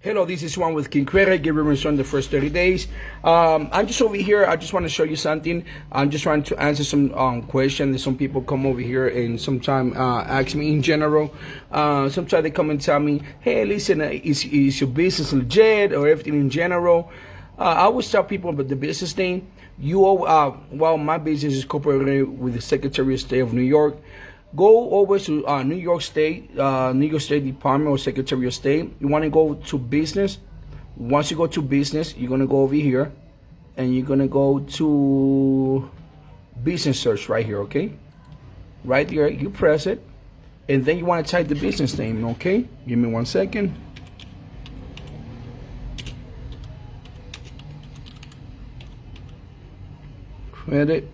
Hello, this is Juan with King Credit. Give return the first 30 days. I'm just over here. I just want to show you something. I'm just trying to answer some questions. Some people come over here and sometimes ask me in general. Sometimes they come and tell me, hey, listen, is your business legit or everything in general? I always tell people about the business name. Well, my business is cooperated with the Secretary of State of New York. Go over to New York State Department or Secretary of State. You want to go to business. Once you go to business, you're going to go over here and you're going to go to business search right here, okay? Right there, you press it and then you want to type the business name, okay? Give me 1 second. Credit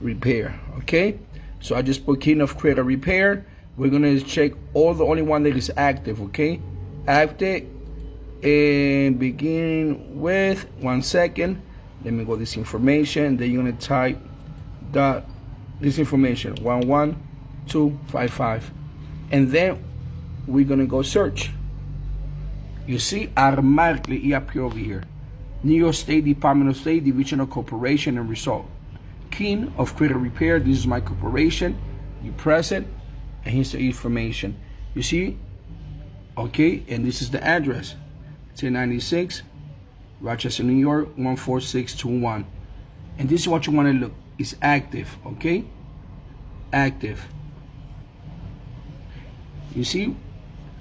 Repair, okay? So I just put King of Credit Repair. We're gonna check the only one that is active, okay? Active, and begin with 1 second. Let me go this information. Then you're gonna type this information 11255, and then we're gonna go search. You see, automatically it appear over here. New York State Department of State, Divisional Corporation, and result. King of Credit Repair. This is my corporation. You press it, and here's the information. You see, okay, and this is the address: 1096 Rochester, New York 14621. And this is what you want to look. It's active, okay? Active. You see,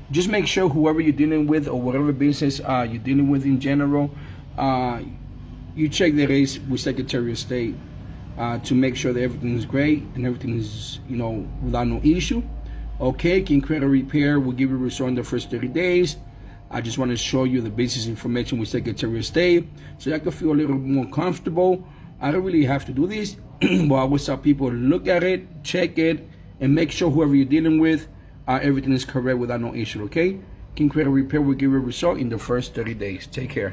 just make sure whoever you're dealing with or whatever business you're dealing with in general, you check the race with Secretary of State. To make sure that everything is great and everything is, without no issue. Okay, King Credit Repair will give you a result in the first 30 days. I just want to show you the business information with Secretary of State so I can feel a little more comfortable. I don't really have to do this, but I always tell people look at it, check it, and make sure whoever you're dealing with, everything is correct without no issue, okay? King Credit Repair will give you a result in the first 30 days. Take care.